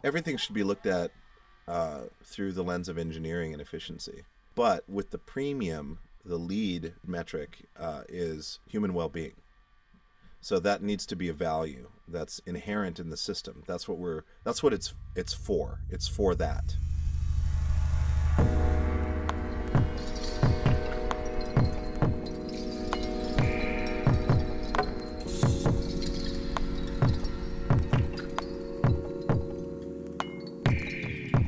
everything should be looked at through the lens of engineering and efficiency. But with the premium, the lead metric is human well-being. So that needs to be a value that's inherent in the system. That's what it's for. It's for that.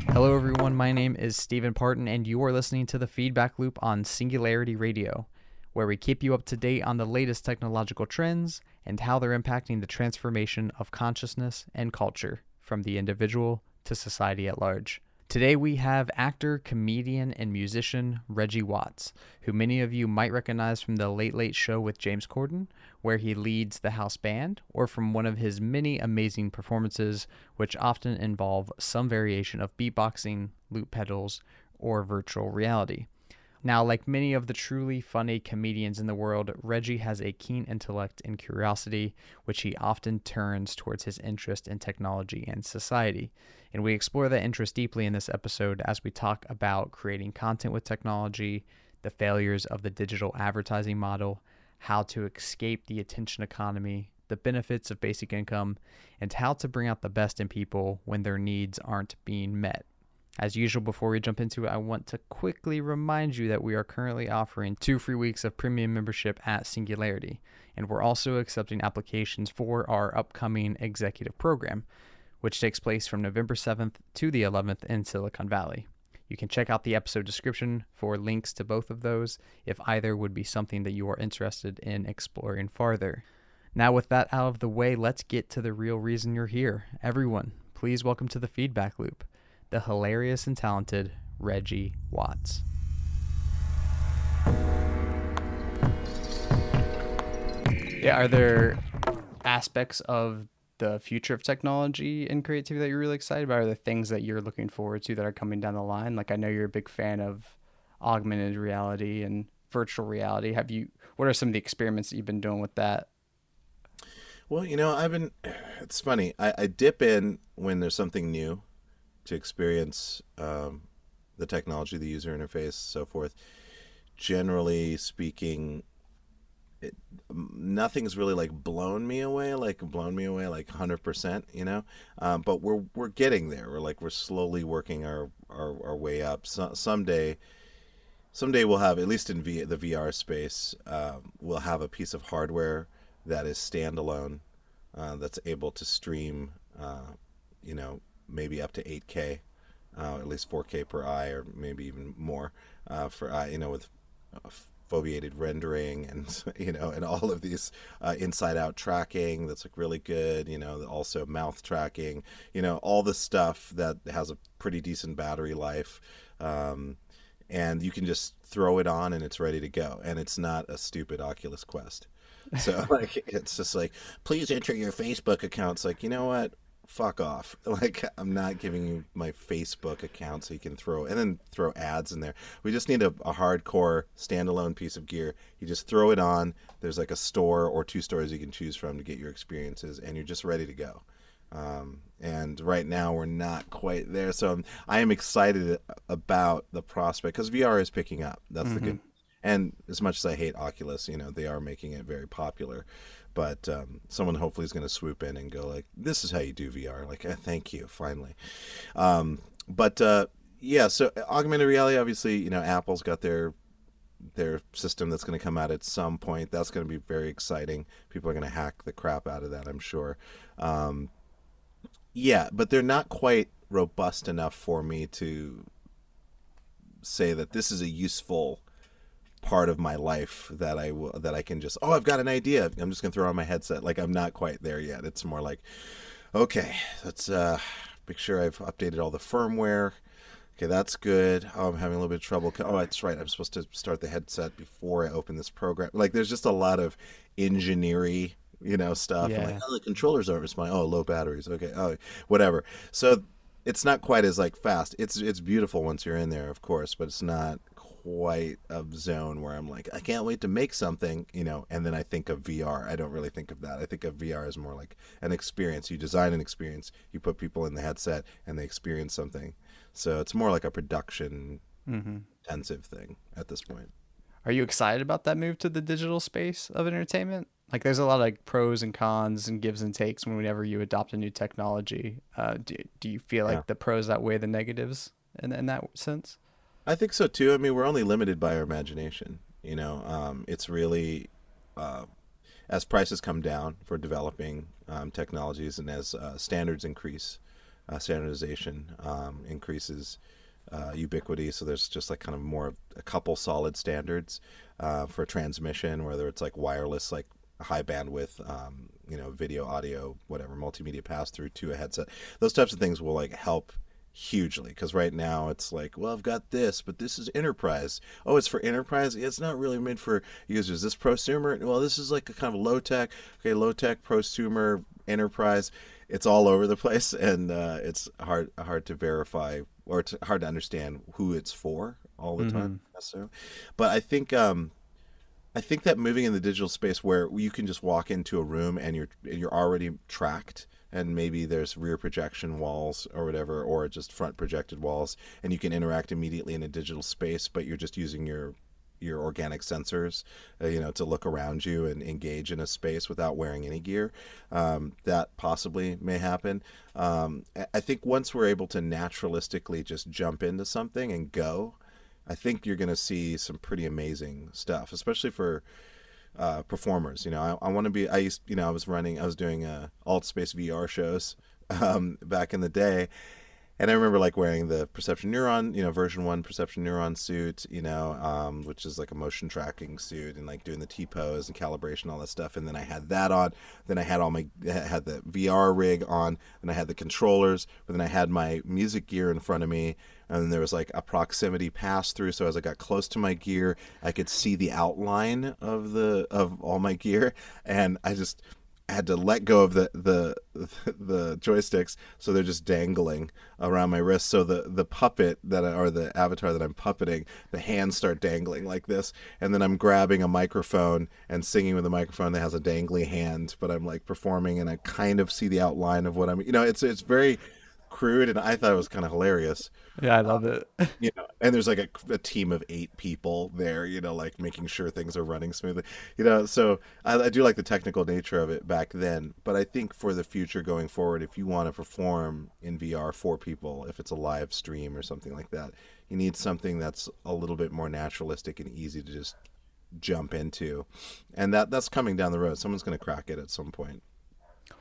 Hello, everyone. My name is Stephen Parton, and you are listening to the Feedback Loop on Singularity Radio, where we keep you up to date on the latest technological trends and how they're impacting the transformation of consciousness and culture from the individual to society at large. Today, we have actor, comedian, and musician Reggie Watts, who many of you might recognize from The Late Late Show with James Corden, where he leads the house band, or from one of his many amazing performances, which often involve some variation of beatboxing, loop pedals, or virtual reality. Now, like many of the truly funny comedians in the world, Reggie has a keen intellect and curiosity, which he often turns towards his interest in technology and society. And we explore that interest deeply in this episode as we talk about creating content with technology, the failures of the digital advertising model, how to escape the attention economy, the benefits of basic income, and how to bring out the best in people when their needs aren't being met. As usual, before we jump into it, I want to quickly remind you that we are currently offering 2 free weeks of premium membership at Singularity, and we're also accepting applications for our upcoming executive program, which takes place from November 7th to the 11th in Silicon Valley. You can check out the episode description for links to both of those if either would be something that you are interested in exploring farther. Now, with that out of the way, let's get to the real reason you're here. Everyone, please welcome to the Feedback Loop, the hilarious and talented Reggie Watts. Yeah, are there aspects of the future of technology and creativity that you're really excited about? Are there things that you're looking forward to that are coming down the line? Like, I know you're a big fan of augmented reality and virtual reality. What are some of the experiments that you've been doing with that? Well, it's funny. I dip in when there's something new to experience the technology, the user interface, so forth. Generally speaking, nothing's really blown me away like 100%, but we're getting there. We're slowly working our way up. Someday we'll have, at least in the VR space, we'll have a piece of hardware that is standalone, that's able to stream, maybe up to 8K, at least 4K per eye, or maybe even more for eye, with foveated rendering and and all of these inside out tracking that's really good, also mouth tracking, all the stuff that has a pretty decent battery life, and you can just throw it on and it's ready to go, and it's not a stupid Oculus Quest. So it's just please enter your Facebook account. It's you know what, fuck off. I'm not giving you my Facebook account so you can throw ads in there. We just need a hardcore standalone piece of gear. You just throw it on. There's a store or 2 stores you can choose from to get your experiences, and you're just ready to go. And right now we're not quite there. So I am excited about the prospect, because VR is picking up. That's the good. And as much as I hate Oculus, they are making it very popular. But someone hopefully is going to swoop in and go this is how you do VR. Thank you, finally. So augmented reality, obviously, Apple's got their system that's going to come out at some point. That's going to be very exciting. People are going to hack the crap out of that, I'm sure. But they're not quite robust enough for me to say that this is a useful part of my life that I can just, I've got an idea, I'm just gonna throw on my headset. I'm not quite there yet. It's more okay, let's make sure I've updated all the firmware. Okay, that's good. I'm having a little bit of trouble. That's right, I'm supposed to start the headset before I open this program. There's just a lot of engineering stuff. Yeah. The controllers aren't responding. Low batteries. Okay, whatever. So it's not quite as fast. It's beautiful once you're in there, of course, but it's not quite a zone where I'm like, I can't wait to make something, and then I think of VR. I don't really think of that. I think of VR as more like an experience. You design an experience, you put people in the headset, and they experience something. So it's more like a production Hmm. intensive thing at this point. Are you excited about that move to the digital space of entertainment? Like, there's a lot of like pros and cons and gives and takes whenever you adopt a new technology. Do you feel Yeah. like the pros outweigh the negatives in that sense? I think so too. I mean, we're only limited by our imagination. It's really uh, as prices come down for developing technologies and as standards increase, standardization increases, ubiquity. So there's just like kind of more of a couple solid standards for transmission, whether it's like wireless, like high bandwidth, video, audio, whatever, multimedia pass through to a headset. Those types of things will like help hugely because right now it's like, well, I've got this, but this is enterprise. Oh, it's for enterprise. It's not really made for users. This prosumer, well, this is like a kind of low tech. Okay, low tech, prosumer, enterprise. It's all over the place, and it's hard to verify or it's hard to understand who it's for all the time Hmm. necessarily. But I think that moving in the digital space where you can just walk into a room and you're already tracked and maybe there's rear projection walls or whatever or just front projected walls and you can interact immediately in a digital space but you're just using your organic sensors to look around you and engage in a space without wearing any gear. That possibly may happen. I think once we're able to naturalistically just jump into something and go, I think you're going to see some pretty amazing stuff, especially for performers. I want to be. I was doing Altspace VR shows back in the day, and I remember like wearing the perception neuron, version one perception neuron suit, which is like a motion tracking suit, and like doing the T pose and calibration, all that stuff. And then I had that on. Then I had the VR rig on, and I had the controllers. But then I had my music gear in front of me, and then there was like a proximity pass through. So as I got close to my gear, I could see the outline of all my gear, and I had to let go of the joysticks, so they're just dangling around my wrist. So the puppet or the avatar that I'm puppeting, the hands start dangling like this, and then I'm grabbing a microphone and singing with a microphone that has a dangly hand, but I'm like performing, and I kind of see the outline of what I'm. It's very crude, and I thought it was kind of hilarious. Yeah, I love it. And there's like a team of 8 people there, like making sure things are running smoothly, so I do like the technical nature of it back then. But I think for the future going forward, if you want to perform in VR for people, if it's a live stream or something like that, you need something that's a little bit more naturalistic and easy to just jump into. And that's coming down the road. Someone's going to crack it at some point.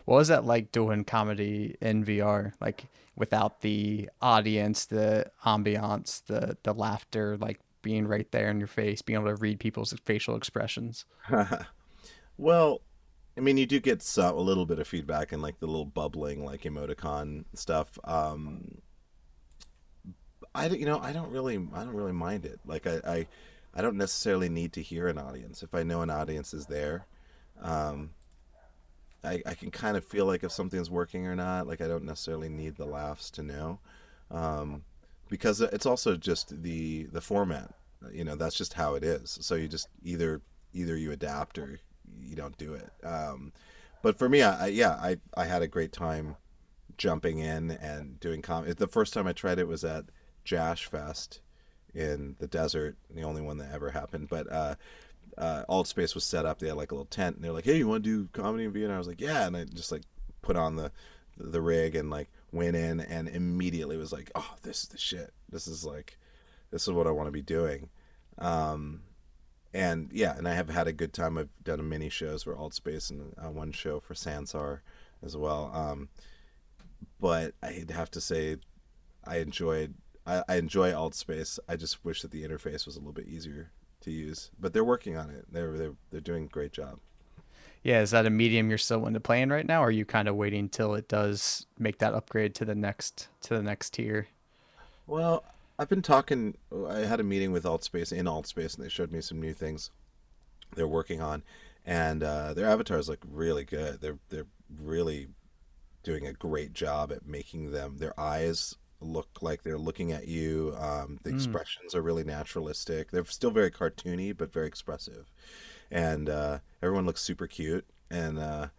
What was that like doing comedy in VR? Like without the audience, the ambiance, the laughter, like being right there in your face, being able to read people's facial expressions. Well, I mean, you do get a little bit of feedback and like the little bubbling, like emoticon stuff. I don't really mind it. Like I don't necessarily need to hear an audience. If I know an audience is there, um, I can kind of feel like if something's working or not. Like I don't necessarily need the laughs to know, um, because it's also just the format. That's just how it is. So you just either you adapt or you don't do it. But for me, I had a great time jumping in and doing comedy. The first time I tried it was at Jash Fest in the desert, the only one that ever happened. But Altspace was set up. They had like a little tent, and they're like, "Hey, you want to do comedy in Vienna?" I was like, "Yeah," and I just like put on the rig and like went in, and immediately was like, "Oh, this is the shit. This is what I want to be doing." Um, and yeah, and I have had a good time. I've done a mini shows for Altspace and one show for Sansar as well. But I'd have to say I enjoy Altspace. I just wish that the interface was a little bit easier to use. But they're working on it. They're doing a great job. Yeah, is that a medium you're still into playing right now, or are you kind of waiting till it does make that upgrade to the next tier? Well, I've been talking. I had a meeting with Altspace in Altspace, and they showed me some new things they're working on, and their avatars look really good. They're really doing a great job at making their eyes look like they're looking at you. The Mm. expressions are really naturalistic. They're still very cartoony, but very expressive. And everyone looks super cute, and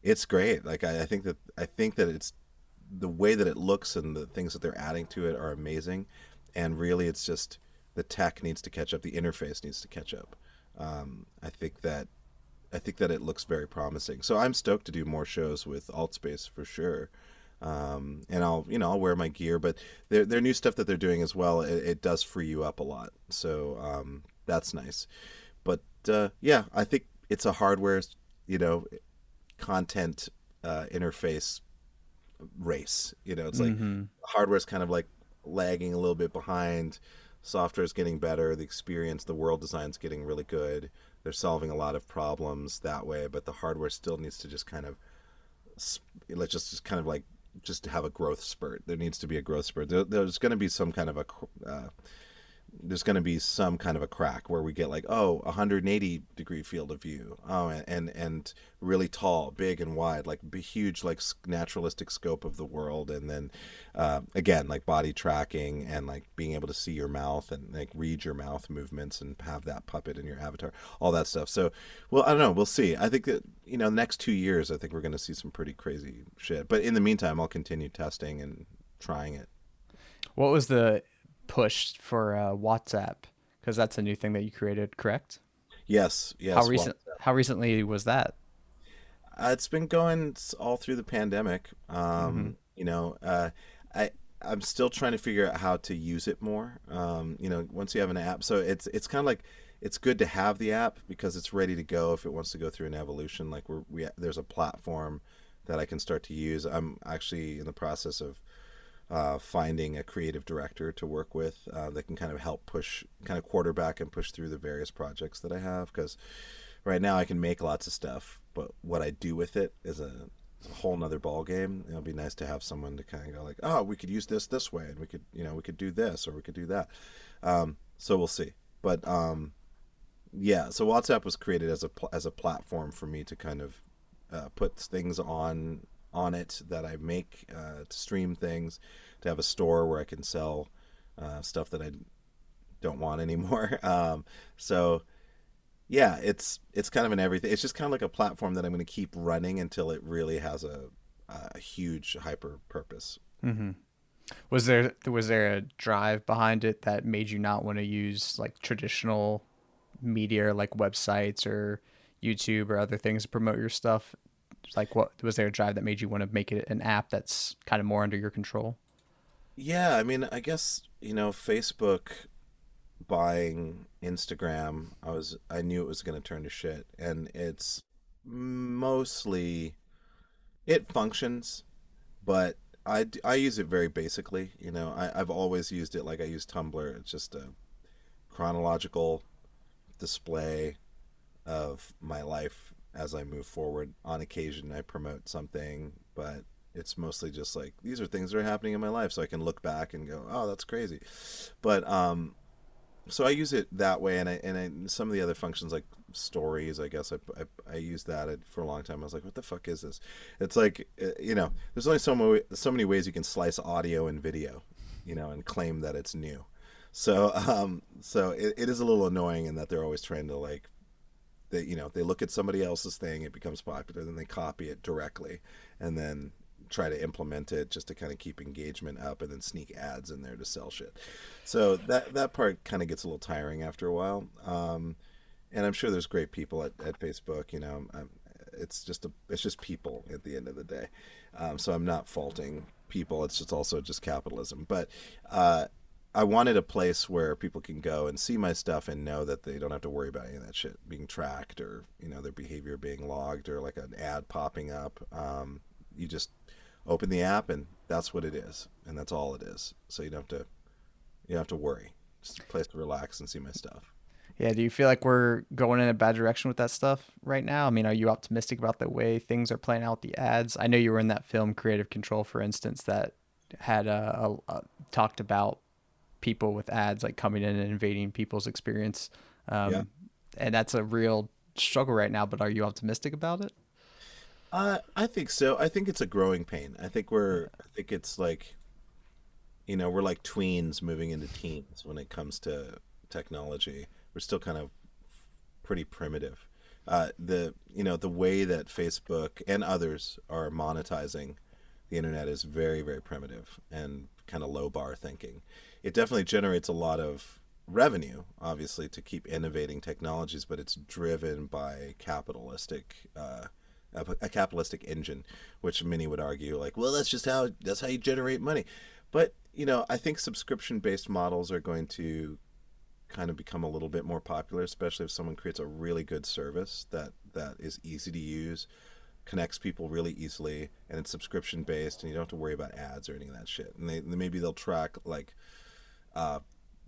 it's great. Like I think that it's the way that it looks and the things that they're adding to it are amazing. And really, it's just the tech needs to catch up. The interface needs to catch up. I think that it looks very promising. So I'm stoked to do more shows with Altspace for sure. And I'll wear my gear, but their new stuff that they're doing as well, it does free you up a lot. So that's nice. But yeah, I think it's a hardware, you know, content interface race. It's like Mm-hmm. hardware's kind of like lagging a little bit behind. Software's getting better. The experience, the world design's getting really good. They're solving a lot of problems that way, but the hardware still needs to just kind of let's just kind of like just have a growth spurt. There needs to be a growth spurt. There's going to be some kind of a crack where we get like, oh, 180-degree field of view, oh, and really tall, big and wide, like huge, like naturalistic scope of the world. And then again, like body tracking and like being able to see your mouth and like read your mouth movements and have that puppet in your avatar, all that stuff. So, well, I don't know, we'll see. I think that the next 2 years, I think we're going to see some pretty crazy shit, but in the meantime, I'll continue testing and trying it. What was the push for WhatsApp? Because that's a new thing that you created, correct? Yes, How yes. Well, recent? How recently was that? it's been going all through the pandemic. Mm-hmm. I I'm still trying to figure out how to use it more. Once you have an app, so it's kind of like it's good to have the app because it's ready to go if it wants to go through an evolution. Like there's a platform that I can start to use. I'm actually in the process of finding a creative director to work with that can kind of help push, kind of quarterback and push through the various projects that I have. Because right now I can make lots of stuff, but what I do with it is a whole nother ball game. It'll be nice to have someone to kind of go like, oh, we could use this way, and we could do this or we could do that. So we'll see. But yeah, so WhatsApp was created as a platform for me to kind of put things on it that I make to stream things, to have a store where I can sell stuff that I don't want anymore. So yeah, it's kind of an everything. It's just kind of like a platform that I'm going to keep running until it really has a huge hyper purpose. Mm-hmm. Was there a drive behind it that made you not want to use like traditional media like websites or YouTube or other things to promote your stuff? Like, what was there a drive that made you want to make it an app that's kind of more under your control? Yeah, I mean, I guess, Facebook buying Instagram, I knew it was going to turn to shit, and it's mostly it functions, but I use it very basically. I've always used it like I use Tumblr. It's just a chronological display of my life as I move forward. On occasion, I promote something, but it's mostly just like these are things that are happening in my life, so I can look back and go, "Oh, that's crazy." But so I use it that way, and some of the other functions like stories, I guess I used that for a long time. I was like, what the fuck is this? It's like there's only so many ways you can slice audio and video, and claim that it's new. So it is a little annoying in that they're always trying to like they look at somebody else's thing, it becomes popular, then they copy it directly, and then try to implement it just to kind of keep engagement up, and then sneak ads in there to sell shit. So that part kind of gets a little tiring after a while. And I'm sure there's great people at Facebook. It's just people at the end of the day. So I'm not faulting people. It's just also just capitalism. But I wanted a place where people can go and see my stuff and know that they don't have to worry about any of that shit being tracked, or their behavior being logged, or like an ad popping up. You just open the app and that's what it is, and that's all it is. So you don't have to worry. Just a place to relax and see my stuff. Yeah, do you feel like we're going in a bad direction with that stuff right now? I mean, are you optimistic about the way things are playing out with the ads? I know you were in that film Creative Control, for instance, that had talked about people with ads like coming in and invading people's experience. Yeah. Um, and that's a real struggle right now, but are you optimistic about it? I think so. I think it's a growing pain. I think it's like, we're like tweens moving into teens when it comes to technology. We're still kind of pretty primitive. The way that Facebook and others are monetizing the internet is very, very primitive and kind of low bar thinking. It definitely generates a lot of revenue, obviously, to keep innovating technologies, but it's driven by a capitalistic engine, which many would argue like, well, that's how you generate money. But I think subscription based models are going to kind of become a little bit more popular, especially if someone creates a really good service that is easy to use, connects people really easily, and it's subscription based, and you don't have to worry about ads or any of that shit. And maybe they'll track like uh,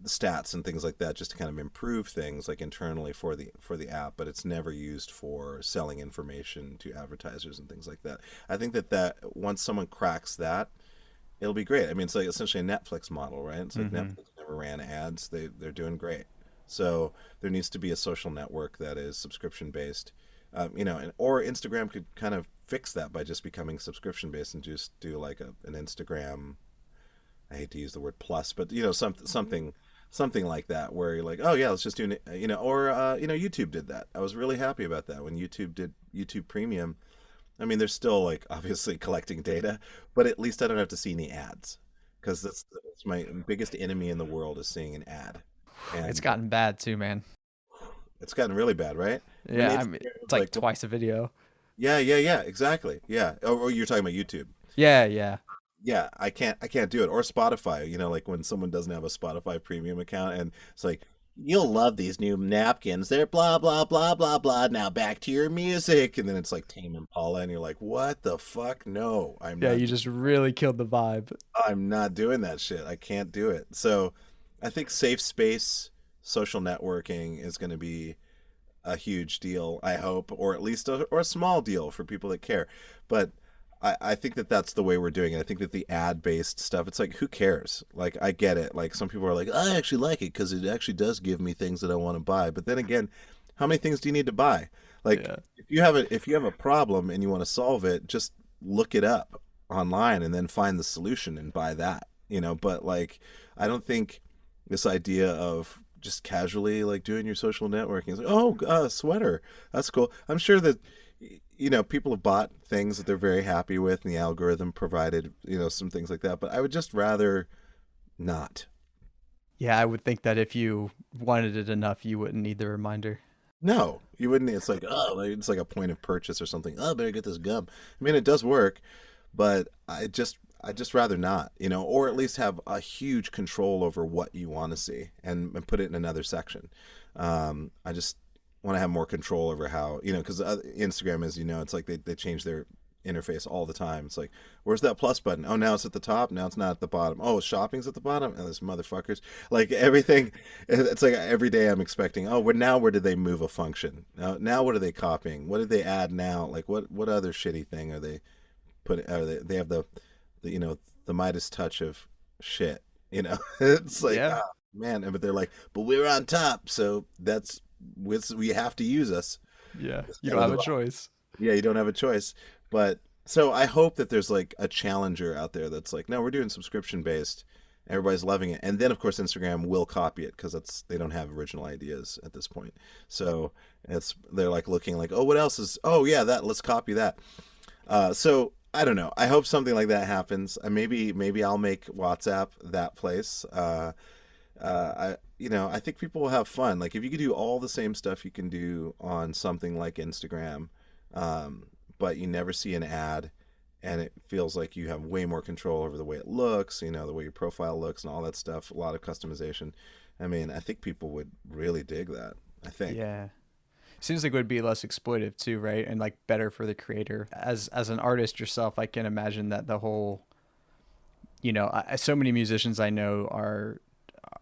the stats and things like that just to kind of improve things like internally for the app, but it's never used for selling information to advertisers and things like that. I think that once someone cracks that, it'll be great. I mean, it's like essentially a Netflix model, right? It's like Mm-hmm. Netflix never ran ads. They're doing great. So there needs to be a social network that is subscription based. Or Instagram could kind of fix that by just becoming subscription based and just do like an Instagram. I hate to use the word plus, but something like that where you're like, oh yeah, let's just do or YouTube did that. I was really happy about that when YouTube did YouTube Premium. I mean, they're still like obviously collecting data, but at least I don't have to see any ads because that's my biggest enemy in the world is seeing an ad, It's and gotten bad too, man. it's gotten really bad, right? I mean, Yeah, I mean, Instagram it's is like like, twice a video. yeah, yeah, yeah, exactly, yeah. Oh, you're talking about YouTube. Yeah, yeah. Yeah, I can't do it. Or Spotify, like when someone doesn't have a Spotify premium account and it's like, you'll love these new napkins. They're blah blah blah blah blah. Now back to your music. And then it's like Tame Impala and you're like, what the fuck? No, Yeah, you just really killed the vibe. I'm not doing that shit. I can't do it. So I think safe space social networking is going to be a huge deal, I hope, or at least or a small deal for people that care. But I think that that's the way we're doing it. I think that the ad based stuff, it's like, who cares? Like, I get it. Like, some people are like, I actually like it because it actually does give me things that I want to buy. But then again, how many things do you need to buy? Like, Yeah. if you have a problem and you want to solve it, just look it up online and then find the solution and buy that. But like, I don't think this idea of just casually like doing your social networking is like, oh, sweater, that's cool. I'm sure that people have bought things that they're very happy with, and the algorithm provided some things like that. But I would just rather not. Yeah, I would think that if you wanted it enough, you wouldn't need the reminder. No, you wouldn't. It's like, oh, it's like a point of purchase or something. Oh, better get this gum. I mean, it does work, but I just rather not, or at least have a huge control over what you want to see and put it in another section. I just want to have more control over how, because Instagram is, it's like they change their interface all the time. It's like, where's that plus button? Oh, now it's at the top. Now it's not at the bottom. Oh, shopping's at the bottom. And this motherfuckers, like everything, it's like every day I'm expecting. Oh, where did they move a function? Now what are they copying? What did they add now? Like what other shitty thing are they put? Are they have the Midas touch of shit. It's like, Yeah. man, but they're like, but we're on top, so we have to use us. Yeah. It's You kind don't of have the a choice. Yeah, you don't have a choice. But so I hope that there's like a challenger out there that's like, no, we're doing subscription based. Everybody's loving it, and then of course Instagram will copy it because they don't have original ideas at this point. So they're like looking like, oh, what else is? Oh yeah, that let's copy that. So I don't know. I hope something like that happens. Maybe I'll make WhatsApp that place. I think people will have fun. Like if you could do all the same stuff you can do on something like Instagram, but you never see an ad, and it feels like you have way more control over the way it looks, the way your profile looks and all that stuff. A lot of customization. I mean, I think people would really dig that. I think. Yeah. Seems like it would be less exploitive too, right? And like better for the creator. As an artist yourself, I can imagine that the whole, so many musicians I know are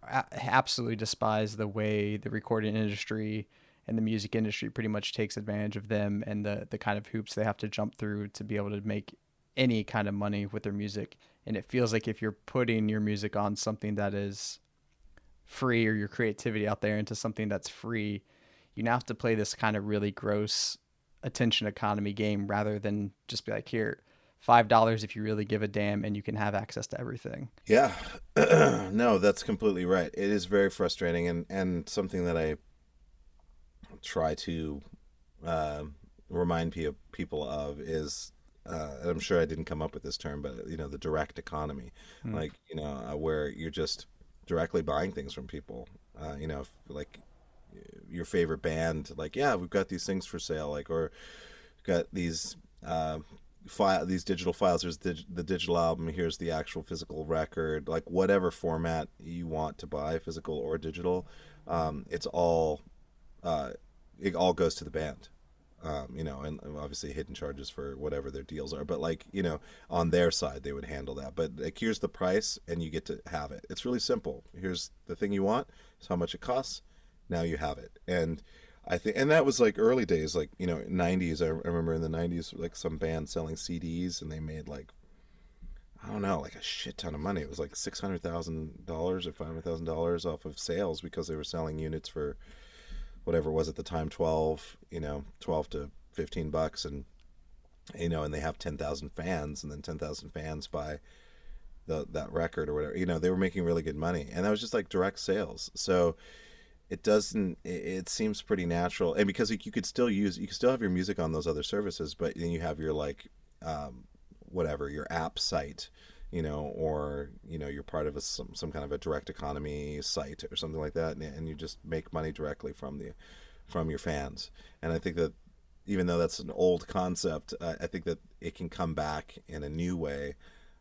absolutely despise the way the recording industry and the music industry pretty much takes advantage of them and the kind of hoops they have to jump through to be able to make any kind of money with their music. And it feels like if you're putting your music on something that is free or your creativity out there into something that's free, you now have to play this kind of really gross attention economy game rather than just be like, here, $5 if you really give a damn, and you can have access to everything. Yeah. No, that's completely right. It is very frustrating, and something that I try to uh, remind people of is, and I'm sure I didn't come up with this term, but the direct economy, Mm. like where you're just directly buying things from people. Like your favorite band, like, yeah, we've got these things for sale, like, or got these these digital files. There's the digital album. Here's the actual physical record. Like whatever format you want to buy, physical or digital, it's all uh, it all goes to the band. And obviously hidden charges for whatever their deals are. But like, on their side, they would handle that. But like, here's the price, and you get to have it. It's really simple. Here's the thing you want. It's how much it costs. Now you have it. And I think, and that was like early days, like, 90s. I remember in the 90s, like some band selling CDs, and they made like, I don't know, like a shit ton of money. It was like $600,000 or $500,000 off of sales because they were selling units for whatever it was at the time, 12 to $15, and and they have 10,000 fans, and then 10,000 fans buy that record or whatever. They were making really good money, and that was just like direct sales. So it doesn't it seems pretty natural, and because you could still have your music on those other services, but then you have your like whatever, your app site, or you're part of some kind of a direct economy site or something like that, and you just make money directly from your fans. And I think that even though that's an old concept, I think that it can come back in a new way,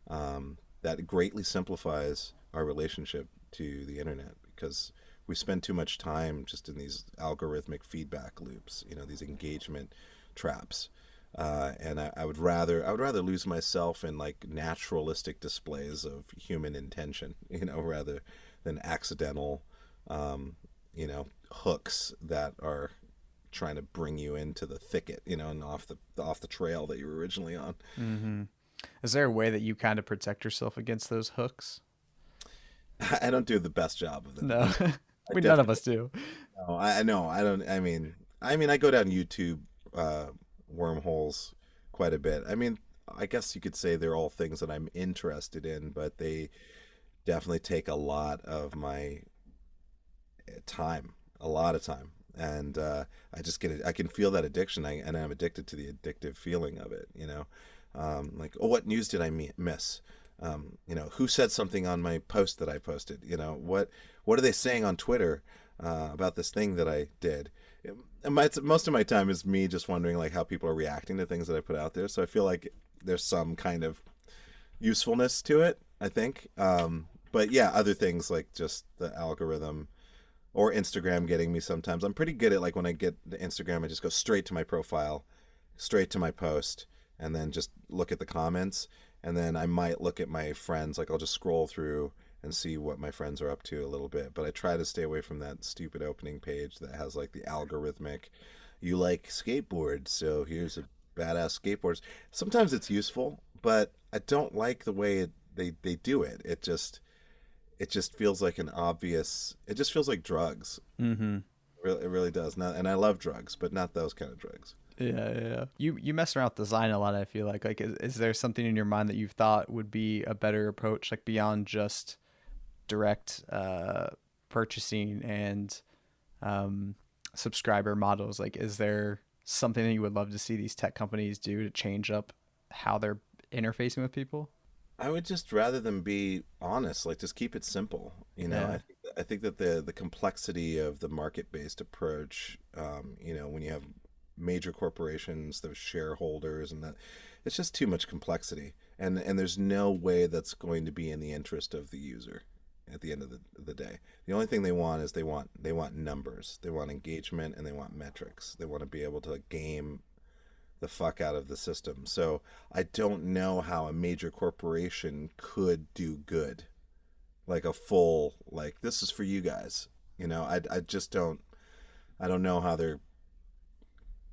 that greatly simplifies our relationship to the internet, because we spend too much time just in these algorithmic feedback loops, these engagement traps. And I would rather lose myself in like naturalistic displays of human intention, rather than accidental, hooks that are trying to bring you into the thicket, and off the trail that you were originally on. Hmm. Is there a way that you kind of protect yourself against those hooks? I don't do the best job of that. No, I we none of definitely us do. no. I know. I don't. I go down YouTube wormholes quite a bit. I guess you could say they're all things that I'm interested in, but they definitely take a lot of my time, a lot of time. And I just get it. I can feel that addiction, and I'm addicted to the addictive feeling of it. Like, oh, what news did I miss? Who said something on my post that I posted? What are they saying on Twitter about this thing that I did? Most of my time is me just wondering like how people are reacting to things that I put out there. So I feel like there's some kind of usefulness to it, I think. But yeah, other things like just the algorithm or Instagram getting me sometimes. I'm pretty good at, like, when I get the Instagram, I just go straight to my profile, straight to my post, and then just look at the comments. And then I might look at my friends, like I'll just scroll through and see what my friends are up to a little bit. But I try to stay away from that stupid opening page that has like the algorithmic, you like skateboards, so here's a badass skateboards. Sometimes it's useful, but I don't like the way they do it. It just feels like an obvious. It just feels like drugs. Hmm. It really does. Not, and I love drugs, but not those kind of drugs. Yeah, yeah, yeah. You mess around with design a lot, I feel like. Like, is there something in your mind that you've thought would be a better approach, like beyond just direct purchasing and um, subscriber models? Like, is there something that you would love to see these tech companies do to change up how they're interfacing with people? I would just rather them be honest, like just keep it simple. Yeah. I think that the complexity of the market based approach, when you have major corporations, those shareholders, and that, it's just too much complexity, and there's no way that's going to be in the interest of the user at the end of the day. The only thing they want is they want numbers, they want engagement, and they want metrics. They want to be able to game the fuck out of the system. So I don't know how a major corporation could do good, like a full, like, this is for you guys. I just don't. I don't know how they're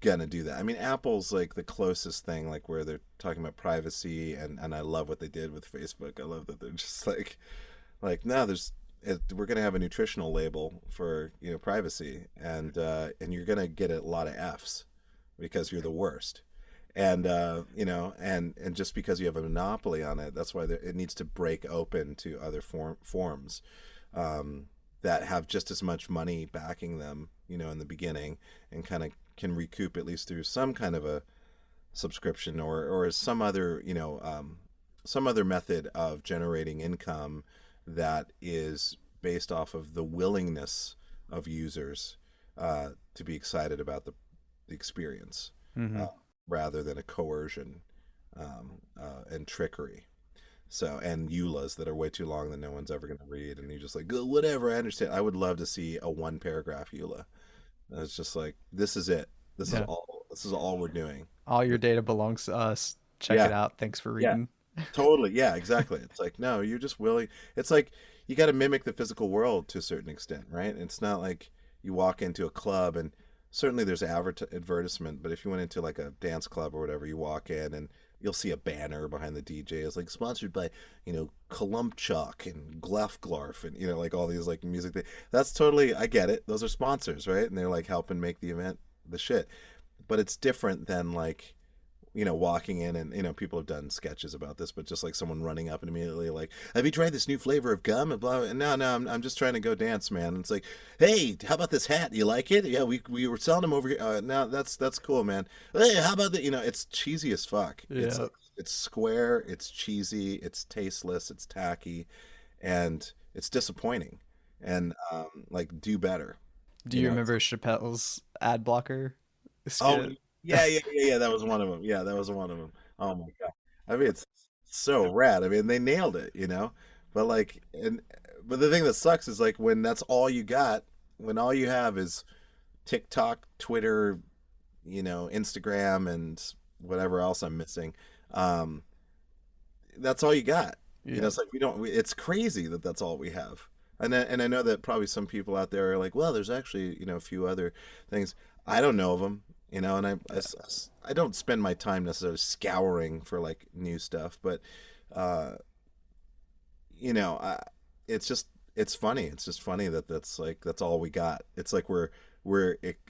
gonna do that. Apple's like the closest thing, like where they're talking about privacy, and I love what they did with Facebook. I love that they're just like no, we're gonna have a nutritional label for privacy, and you're gonna get a lot of Fs because you're the worst. And and just because you have a monopoly on it, that's why it needs to break open to other forms that have just as much money backing them, in the beginning, and kind of can recoup at least through some kind of a subscription, or some other method of generating income that is based off of the willingness of users to be excited about the experience, Mm-hmm. uh, rather than a coercion, and trickery. So, and EULAs that are way too long that no one's ever going to read, and you're just like, "Oh, whatever, I understand." I would love to see a one paragraph EULA. It's just like, this is it. This is Yeah. all. This is all we're doing. All your data belongs to us. Check it Yeah, out. Thanks for yeah, reading. totally. Yeah, exactly. It's like, no, you're just willing. It's like you got to mimic the physical world to a certain extent, right? It's not like you walk into a club and certainly there's advertisement, but if you went into like a dance club or whatever, you walk in and you'll see a banner behind the DJ. It's like sponsored by, Columbchuck and Glefglarf and, like all these like music things. That's totally, I get it. Those are sponsors, right? And they're like helping make the event the shit. But it's different than like, walking in and, people have done sketches about this, but just like someone running up and immediately like, "Have you tried this new flavor of gum?" And blah, blah. And no, I'm just trying to go dance, man. And it's like, "Hey, how about this hat? You like it? Yeah, we were selling them over here. No, that's cool, man. Hey, how about that?" It's cheesy as fuck. It's Yeah. like, it's square, it's cheesy, it's tasteless, it's tacky, and it's disappointing. And like, do better, Do you you know? remember Chappelle's ad blocker Oh, skit? yeah. That was one of them. Yeah, that was one of them. Oh my God. I mean, it's so rad. I mean, they nailed it. But like, but the thing that sucks is like when that's all you got, when all you have is TikTok, Twitter, Instagram, and whatever else I'm missing. Um, that's all you got. Yeah. It's like it's crazy that that's all we have. And I know that probably some people out there are like, well, there's actually, a few other things. I don't know of them, and I don't spend my time necessarily scouring for like new stuff, but uh, I, it's funny. It's just funny that that's all we got. It's like we're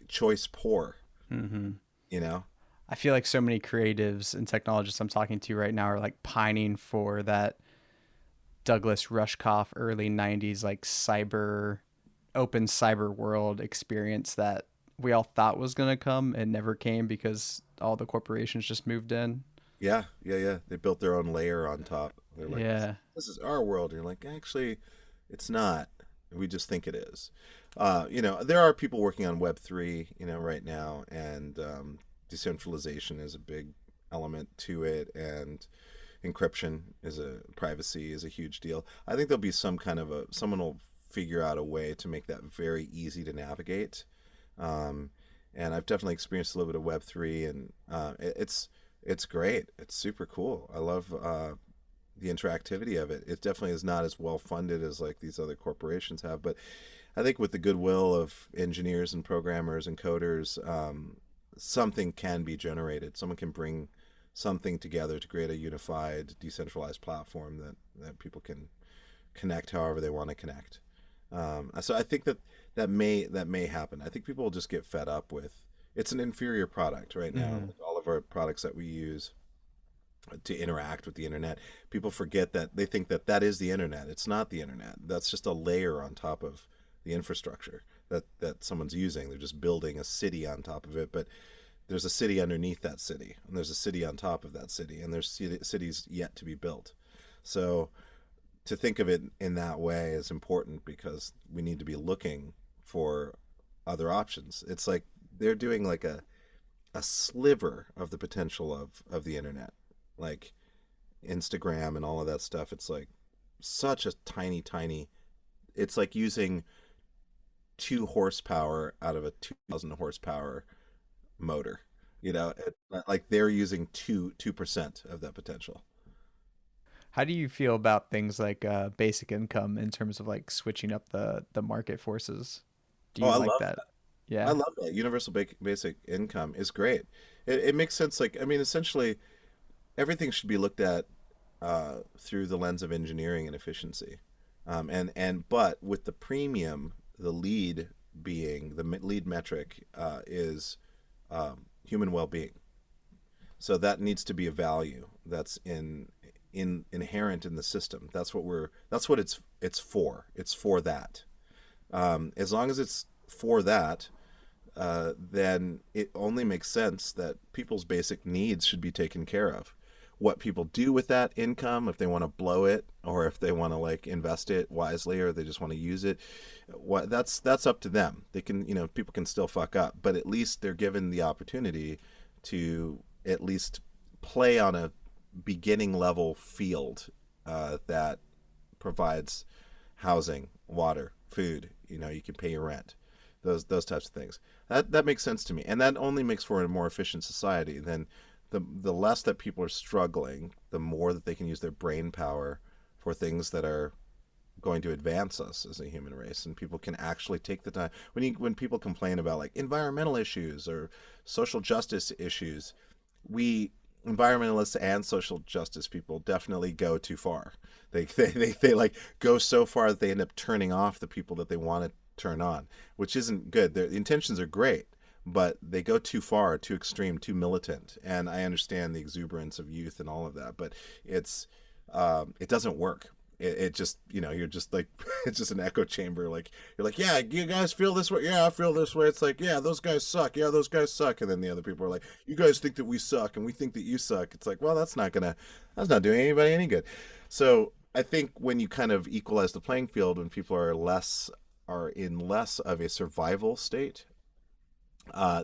choice poor, Mm-hmm. you know? I feel like so many creatives and technologists I'm talking to right now are like pining for that Douglas Rushkoff early 90s like open cyber world experience that we all thought was going to come and never came because all the corporations just moved in. Yeah. They built their own layer on top. They're like, this, Yeah. this is our world. And you're like, actually, it's not. We just think it is. There are people working on Web3, right now, and decentralization is a big element to it, and encryption is privacy is a huge deal. I think there'll be someone will figure out a way to make that very easy to navigate. Um, and I've definitely experienced a little bit of Web3, and it's great. It's super cool. I love the interactivity of it. It definitely is not as well funded as like these other corporations have, but I think with the goodwill of engineers and programmers and coders, something can be generated. Someone can bring something together to create a unified, decentralized platform that people can connect however they want to connect. So I think that may happen. I think people will just get fed up with it's an inferior product right now. Mm-hmm. Like all of our products that we use to interact with the internet, people forget that they think that is the internet. It's not the internet. That's just a layer on top of the infrastructure that someone's using. They're just building a city on top of it, but there's a city underneath that city, and there's a city on top of that city, and there's cities yet to be built. So to think of it in that way is important because we need to be looking for other options. It's like they're doing like a sliver of the potential of the internet, like Instagram and all of that stuff. It's like such a tiny. It's like using 2 horsepower out of a 2,000 horsepower motor. Like they're using 2% of that potential. How do you feel about things like basic income in terms of like switching up the market forces? Do Oh, you I like love that? I Yeah. love that. Universal basic income is great. It makes sense. Like, I mean, essentially, everything should be looked at through the lens of engineering and efficiency. But with the premium, the lead lead metric is human well-being. So that needs to be a value that's in inherent in the system. That's what it's for. It's for that. As long as it's for that, then it only makes sense that people's basic needs should be taken care of. What people do with that income, if they want to blow it, or if they want to like invest it wisely, or they just want to use it, that's up to them. They can, people can still fuck up, but at least they're given the opportunity to at least play on a beginning level field that provides housing, water, food. You can pay your rent, those types of things. That makes sense to me, and that only makes for a more efficient society. Then the less that people are struggling, the more that they can use their brain power for things that are going to advance us as a human race, and people can actually take the time. When people complain about like environmental issues or social justice issues, we environmentalists and social justice people definitely go too far. They like go so far that they end up turning off the people that they want to turn on, which isn't good. Their intentions are great, but they go too far, too extreme, too militant. And I understand the exuberance of youth and all of that, but it doesn't work. It just, you're just like it's just an echo chamber. Like you're like, yeah, you guys feel this way, yeah, I feel this way. It's like, yeah, those guys suck, yeah, those guys suck. And then the other people are like, you guys think that we suck and we think that you suck. It's like, well, that's not doing anybody any good. So I think when you kind of equalize the playing field, when people are in less of a survival state,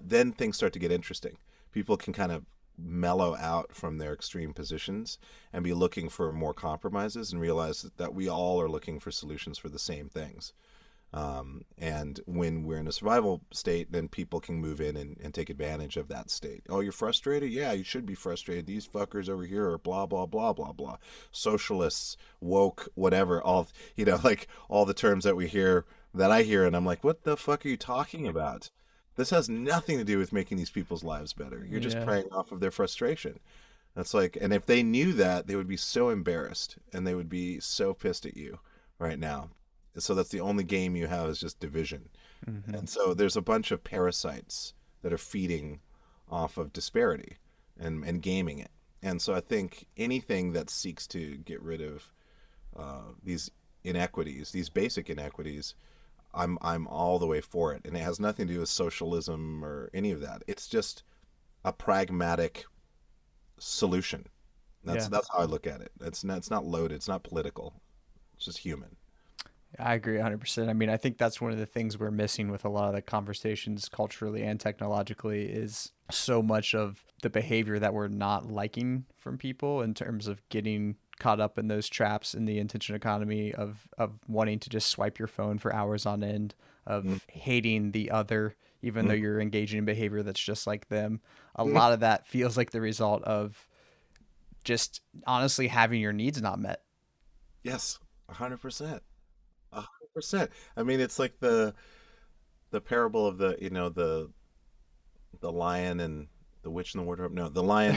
then things start to get interesting. People can kind of mellow out from their extreme positions and be looking for more compromises and realize that we all are looking for solutions for the same things. And when we're in a survival state, then people can move in and take advantage of that state. Oh, you're frustrated? Yeah, you should be frustrated. These fuckers over here are blah, blah, blah, blah, blah. Socialists, woke, whatever, all, like all the terms that I hear, and I'm like, what the fuck are you talking about? This has nothing to do with making these people's lives better. You're just Yeah. preying off of their frustration. That's like, and if they knew that, they would be so embarrassed and they would be so pissed at you right now. So that's the only game you have is just division. Hmm. And so there's a bunch of parasites that are feeding off of disparity and gaming it. And so I think anything that seeks to get rid of these inequities, these basic inequities, I'm all the way for it, and it has nothing to do with socialism or any of that. It's just a pragmatic solution. That's Yeah. that's how I look at it. It's not loaded. It's not political. It's just human. I agree 100%. I mean, I think that's one of the things we're missing with a lot of the conversations culturally and technologically is so much of the behavior that we're not liking from people in terms of getting caught up in those traps in the attention economy of wanting to just swipe your phone for hours on end, of hating the other even though Mm-hmm. you're engaging in behavior that's just like them. A lot of that feels like the result of just honestly having your needs not met. Yes, 100%. 100%. I mean, it's like the parable of the lion and the witch in the wardrobe. No, the lion,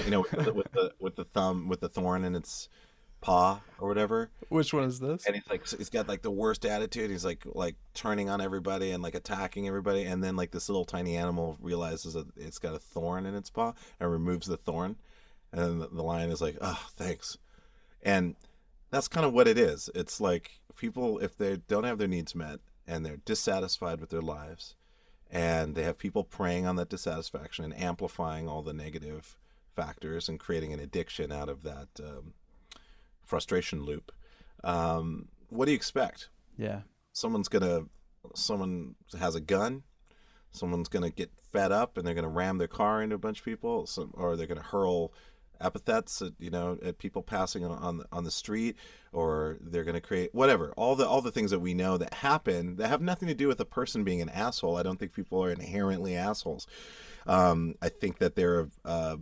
with the thorn in its paw or whatever. Which one is this? And he's got like the worst attitude. He's like turning on everybody and like attacking everybody. And then like this little tiny animal realizes that it's got a thorn in its paw and removes the thorn. And then the lion is like, oh, thanks. And that's kind of what it is. It's like people, if they don't have their needs met and they're dissatisfied with their lives, and they have people preying on that dissatisfaction and amplifying all the negative factors and creating an addiction out of that frustration loop. What do you expect? Yeah. Someone's gonna, someone has a gun. Someone's gonna get fed up and they're gonna ram their car into a bunch of people, or they're gonna hurl epithets at people passing on the street, or they're going to create whatever, all the things that we know that happen that have nothing to do with a person being an asshole. I don't think people are inherently assholes. I think that they're a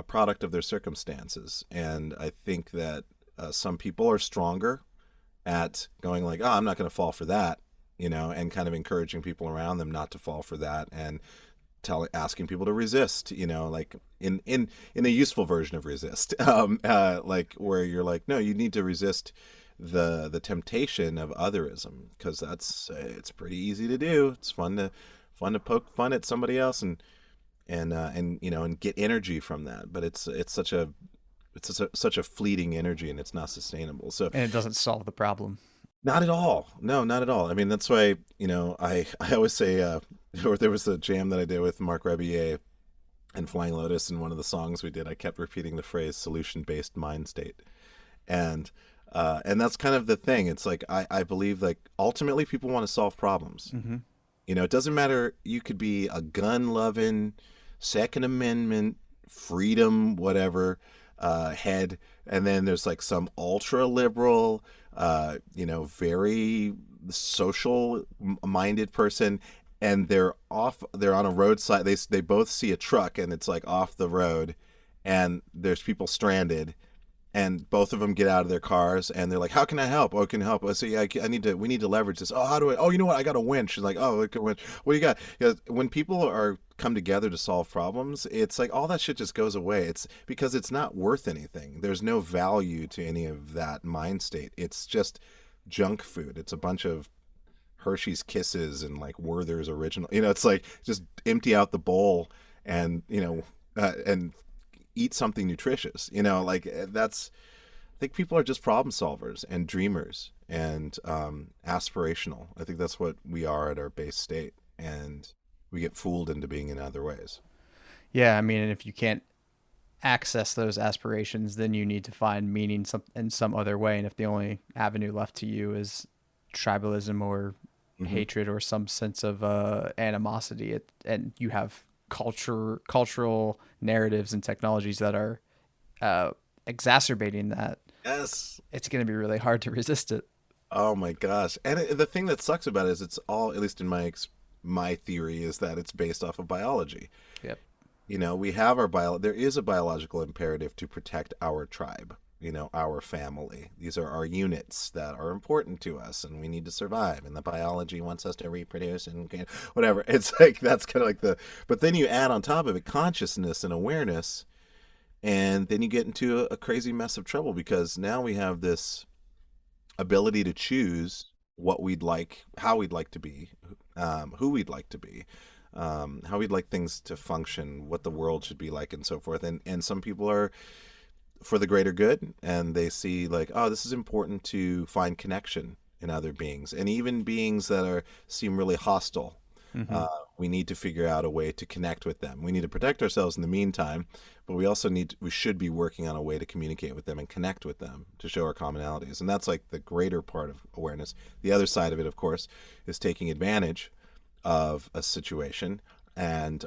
product of their circumstances, and I think that some people are stronger at going like, oh, I'm not going to fall for that, and kind of encouraging people around them not to fall for that, and asking people to resist, like in a useful version of resist, like where you're like, no, you need to resist the temptation of otherism, because it's pretty easy to do. It's fun to poke fun at somebody else, and and and get energy from that. But such a fleeting energy, and it's not sustainable. So And it doesn't solve the problem. not at all. No, not at all. I mean, that's why, I always say, there was a jam that I did with Mark Rebier and Flying Lotus, and one of the songs we did, I kept repeating the phrase solution-based mind state. And and that's kind of the thing. It's like I believe, like, ultimately people want to solve problems. Hmm. It doesn't matter. You could be a gun-loving, Second Amendment, freedom, whatever, head, and then there's like some ultra liberal, very social minded person, and they're on a roadside. They both see a truck, and it's like off the road, and there's people stranded, and both of them get out of their cars, and they're like, how can I help? Oh, can you help? I say, yeah, we need to leverage this. Oh, how do I, oh, you know what? I got a winch. She's like, oh, look at winch. What do you got? When people are come together to solve problems, it's like all that shit just goes away. It's because it's not worth anything. There's no value to any of that mind state. It's just junk food. It's a bunch of Hershey's Kisses and like Werther's Original. It's like just empty out the bowl, and eat something nutritious. Like that's. I think people are just problem solvers and dreamers and aspirational. I think that's what we are at our base state, and we get fooled into being in other ways. Yeah, I mean, and if you can't access those aspirations, then you need to find meaning in some other way. And if the only avenue left to you is tribalism or Hmm. hatred or some sense of animosity, and you have cultural narratives and technologies that are uh, exacerbating that, Yes. it's going to be really hard to resist it. Oh my gosh. And the thing that sucks about it is it's all, at least in my theory, is that it's based off of biology. Yep. We have there is a biological imperative to protect our tribe, our family. These are our units that are important to us, and we need to survive. And the biology wants us to reproduce and whatever. It's like that's kind of like but then you add on top of it consciousness and awareness, and then you get into a crazy mess of trouble because now we have this ability to choose what we'd like, how we'd like to be, who we'd like to be, how we'd like things to function, what the world should be like, and so forth. And some people are for the greater good, and they see like, oh, this is important to find connection in other beings, and even beings that seem really hostile. Hmm. Uh, we need to figure out a way to connect with them. We need to protect ourselves in the meantime, but we should be working on a way to communicate with them and connect with them to show our commonalities. And that's like the greater part of awareness. The other side of it, of course, is taking advantage of a situation, and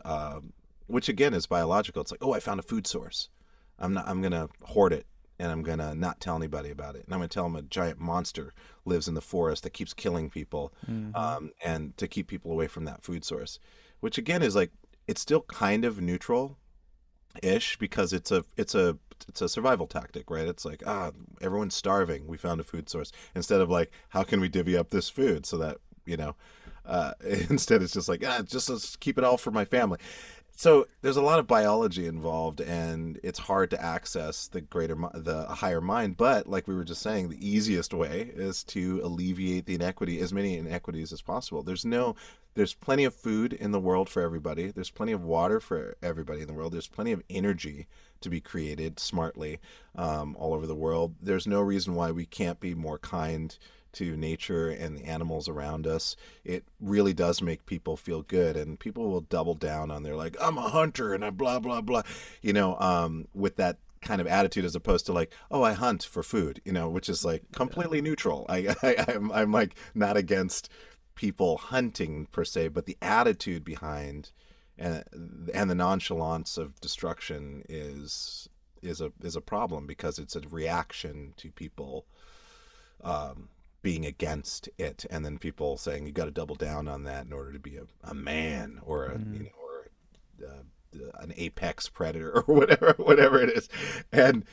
which again is biological. It's like, oh, I found a food source. I'm gonna hoard it, and I'm gonna not tell anybody about it. And I'm gonna tell them a giant monster lives in the forest that keeps killing people, Hmm. and to keep people away from that food source. Which again is like, it's still kind of neutral ish because it's a survival tactic, right? It's like, everyone's starving. We found a food source. Instead of like, how can we divvy up this food so that instead it's just like, just let's keep it all for my family. So there's a lot of biology involved, and it's hard to access the higher mind. But like we were just saying, the easiest way is to alleviate as many inequities as possible. There's plenty of food in the world for everybody. There's plenty of water for everybody in the world. There's plenty of energy to be created smartly, all over the world. There's no reason why we can't be more kind to nature and the animals around us. It really does make people feel good, and people will double down on their like, I'm a hunter and I blah blah blah, with that kind of attitude, as opposed to like, oh, I hunt for food, which is like completely neutral. I'm like not against people hunting per se, but the attitude behind and the nonchalance of destruction is a problem because it's a reaction to people um, being against it, and then people saying you got to double down on that in order to be a man or a Hmm. an apex predator or whatever it is, and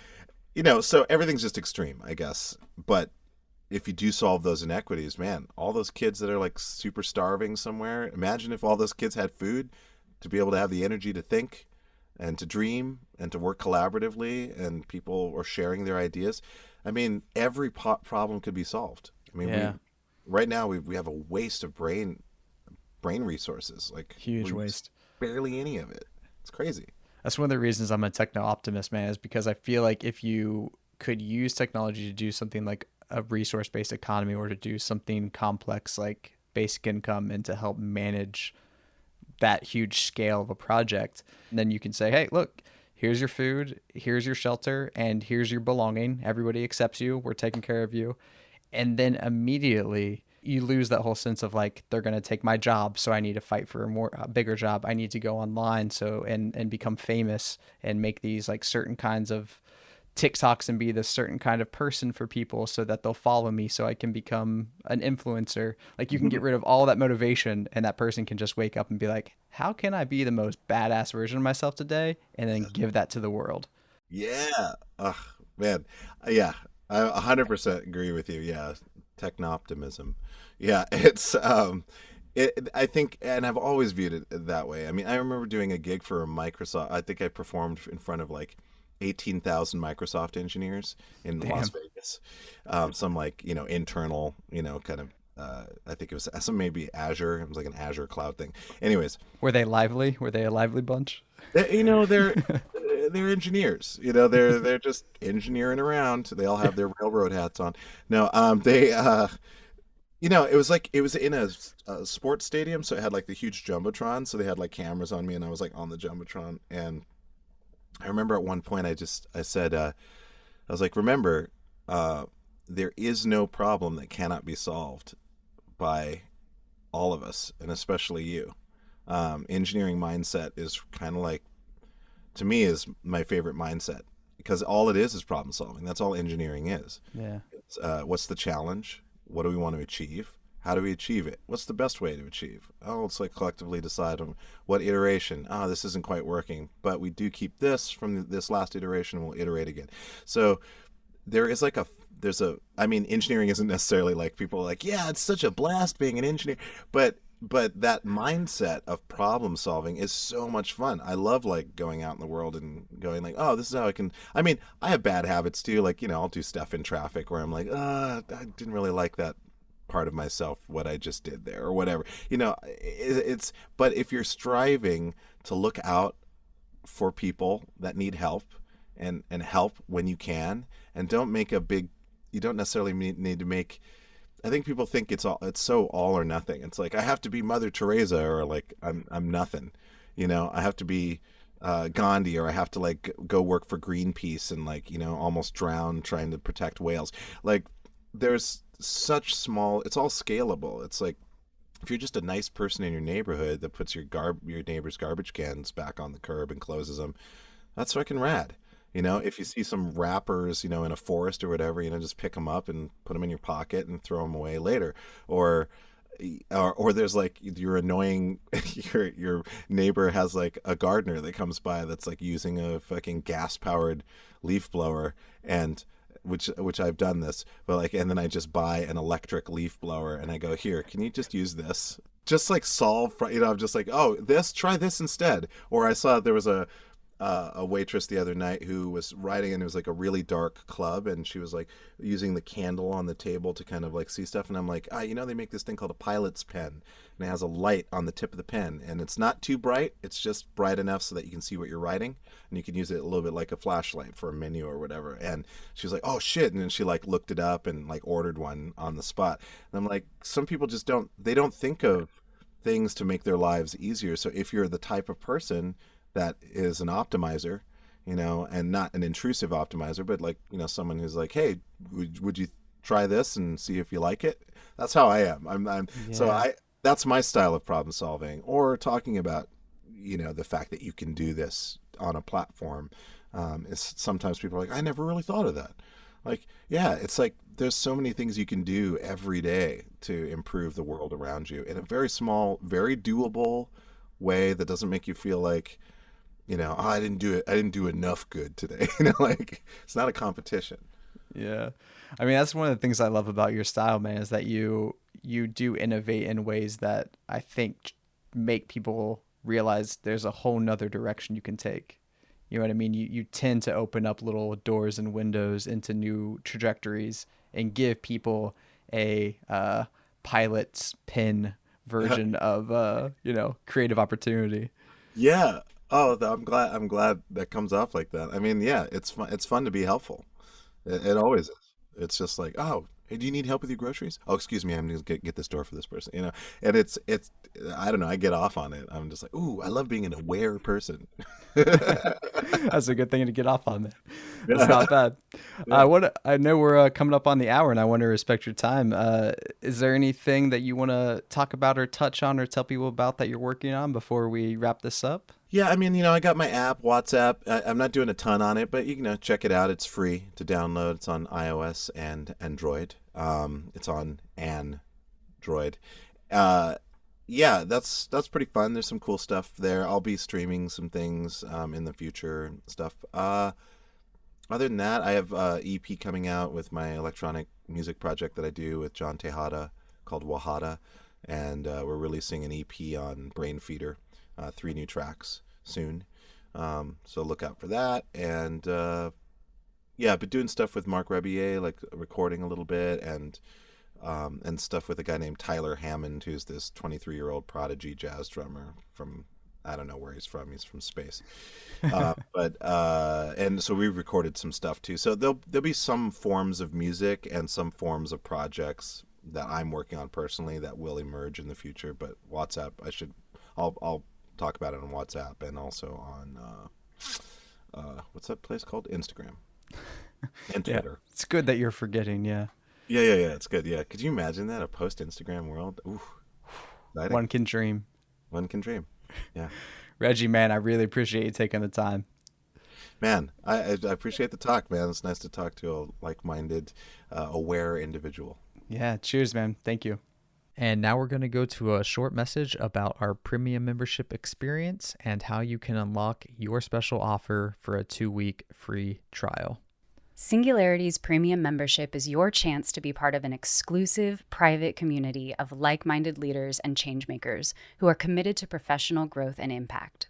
so everything's just extreme, I guess. But if you do solve those inequities, man, all those kids that are like super starving somewhere, imagine if all those kids had food to be able to have the energy to think and to dream and to work collaboratively, and people are sharing their ideas. I mean, every problem could be solved. I mean, we Yeah. right now we have a waste of brain resources. Like Huge we use waste. barely any of it. It's crazy. That's one of the reasons I'm a techno optimist, man, is because I feel like if you could use technology to do something like a resource based economy or to do something complex like basic income and to help manage that huge scale of a project, then you can say, hey, look, here's your food, here's your shelter, and here's your belonging. Everybody accepts you. We're taking care of you. And then immediately you lose that whole sense of like they're going to take my job, so I need to fight for a bigger job. I need to go online so and become famous and make these like certain kinds of TikToks and be this certain kind of person for people so that they'll follow me so I can become an influencer. Like you can get rid of all that motivation and that person can just wake up and be like, how can I be the most badass version of myself today? And then give that to the world. Yeah. Ugh, man. Yeah. I 100% agree with you. Yeah. Techno-optimism. Yeah. I think, and I've always viewed it that way. I mean, I remember doing a gig for Microsoft. I think I performed in front of like 18,000 Microsoft engineers in Las Damn. Vegas. Some like, internal, kind of, I think it was some maybe Azure. It was like an Azure cloud thing. Anyways, Were they lively? Were they a lively bunch? they, you know, they're they're engineers. They're just engineering around. They all have their railroad hats on. No, they it was like it was in a sports stadium, so it had like the huge jumbotron. So they had like cameras on me, and I was like on the jumbotron. And I remember at one point, I said, I was like, remember, uh, there is no problem that cannot be solved by all of us, and especially you. Engineering mindset is kind of like, to me, is my favorite mindset because all it is problem solving. That's all engineering is. Yeah. What's the challenge? What do we want to achieve? How do we achieve it? What's the best way to achieve? Oh, it's like collectively decide on what iteration. Oh, this isn't quite working, but we do keep this from this last iteration. We'll iterate again. So there is like I mean, engineering isn't necessarily like people are like, yeah, it's such a blast being an engineer, but that mindset of problem solving is so much fun. I love like going out in the world and going like, oh, this is how I can. I mean, I have bad habits too. Like, I'll do stuff in traffic where I'm like, I didn't really like that part of myself, what I just did there or whatever. But if you're striving to look out for people that need help and help when you can, and don't make a big, you don't necessarily need to make, I think people think it's so all or nothing. It's like I have to be Mother Teresa or like I'm nothing. I have to be Gandhi, or I have to like go work for Greenpeace and like, almost drown trying to protect whales. Like there's such small, it's all scalable. It's like if you're just a nice person in your neighborhood that puts your neighbor's garbage cans back on the curb and closes them, that's fucking rad. If you see some wrappers, in a forest or whatever, just pick them up and put them in your pocket and throw them away later. Or there's like your annoying, your neighbor has like a gardener that comes by that's like using a fucking gas powered leaf blower, and which I've done this, but like, and then I just buy an electric leaf blower and I go, here, can you just use this? Just like I'm just like, oh, try this instead. Or I saw there was a waitress the other night who was riding, and it was like a really dark club, and she was like using the candle on the table to kind of like see stuff, and I'm like, they make this thing called a pilot's pen, and it has a light on the tip of the pen, and it's not too bright, it's just bright enough so that you can see what you're writing, and you can use it a little bit like a flashlight for a menu or whatever. And she was like, oh shit, and then she like looked it up and like ordered one on the spot. And I'm like, some people just don't think of things to make their lives easier. So if you're the type of person that is an optimizer, and not an intrusive optimizer, but like, someone who's like, hey, would you try this and see if you like it? That's how I am. Yeah. That's my style of problem solving, or talking about, the fact that you can do this on a platform. Is sometimes people are like, I never really thought of that. Like, yeah, it's like there's so many things you can do every day to improve the world around you in a very small, very doable way that doesn't make you feel like, oh, I didn't do it. I didn't do enough good today. Like it's not a competition. Yeah. I mean, that's one of the things I love about your style, man, is that you do innovate in ways that I think make people realize there's a whole nother direction you can take. You know what I mean? You tend to open up little doors and windows into new trajectories and give people a pilot's pin version of creative opportunity. Yeah. Oh, I'm glad that comes off like that. I mean, yeah, it's fun. It's fun to be helpful. It always is. It's just like, oh, hey, do you need help with your groceries? Oh, excuse me, I'm going to get this door for this person. And it's I don't know. I get off on it. I'm just like, ooh, I love being an aware person. That's a good thing to get off on, man. That's Yeah, not bad. yeah. I know we're coming up on the hour, and I want to respect your time. Is there anything that you want to talk about or touch on or tell people about that you're working on before we wrap this up? Yeah, I mean, I got my app, WhatsApp. I'm not doing a ton on it, but you can check it out. It's free to download. It's on iOS and Android. It's on Android. Uh, yeah, that's pretty fun. There's some cool stuff there. I'll be streaming some things in the future and stuff. Other than that, I have EP coming out with my electronic music project that I do with John Tejada called Wahada, and we're releasing an EP on Brain Feeder, 3 new tracks soon. So look out for that. And yeah, but doing stuff with Mark Rebier, like recording a little bit, and stuff with a guy named Tyler Hammond, who's this 23-year-old prodigy jazz drummer from, I don't know where he's from. He's from space. But and so we recorded some stuff too. So there'll be some forms of music and some forms of projects that I'm working on personally that will emerge in the future. But WhatsApp, I'll talk about it on WhatsApp and also on what's that place called? Instagram and Yeah, Twitter. it's good that you're forgetting. Yeah, Yeah. It's good. Yeah. Could you imagine that, a post Instagram world? Ooh, exciting. one can dream. One can dream. Yeah. Reggie, man, I really appreciate you taking the time. Man, I appreciate the talk, man. It's nice to talk to a like-minded, aware individual. Yeah, cheers, man. Thank you. And now we're going to go to a short message about our premium membership experience and how you can unlock your special offer for a 2-week free trial. Singularity's premium membership is your chance to be part of an exclusive, private community of like-minded leaders and changemakers who are committed to professional growth and impact.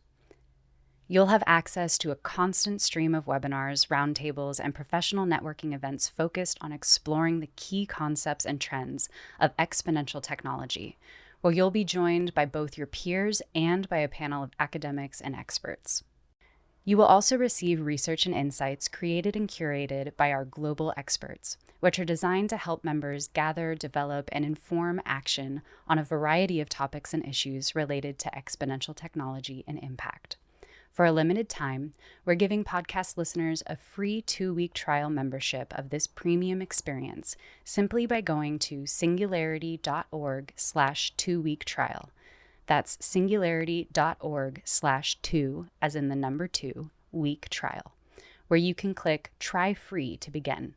You'll have access to a constant stream of webinars, roundtables, and professional networking events focused on exploring the key concepts and trends of exponential technology, where you'll be joined by both your peers and by a panel of academics and experts. You will also receive research and insights created and curated by our global experts, which are designed to help members gather, develop, and inform action on a variety of topics and issues related to exponential technology and impact. For a limited time, we're giving podcast listeners a free 2-week trial membership of this premium experience simply by going to singularity.org/2-week trial. That's singularity.org/2, as in the number 2, week trial, where you can click Try Free to begin.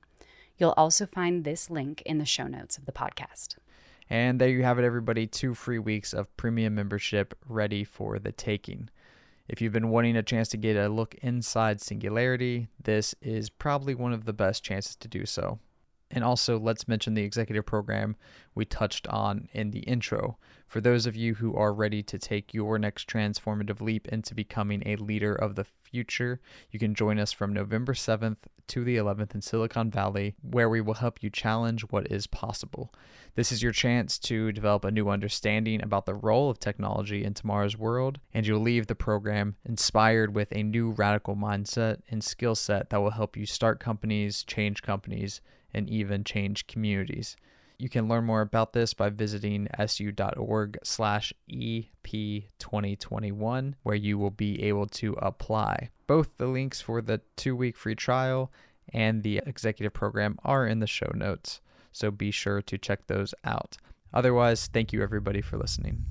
You'll also find this link in the show notes of the podcast. And there you have it, everybody. 2 free weeks of premium membership ready for the taking. If you've been wanting a chance to get a look inside Singularity, this is probably one of the best chances to do so. And also, let's mention the executive program we touched on in the intro. For those of you who are ready to take your next transformative leap into becoming a leader of the future, you can join us from November 7th to the 11th in Silicon Valley, where we will help you challenge what is possible. This is your chance to develop a new understanding about the role of technology in tomorrow's world, and you'll leave the program inspired with a new radical mindset and skill set that will help you start companies, and even change communities. You can learn more about this by visiting su.org/EP2021, where you will be able to apply. Both the links for the 2-week free trial and the executive program are in the show notes, so be sure to check those out. Otherwise, thank you everybody for listening.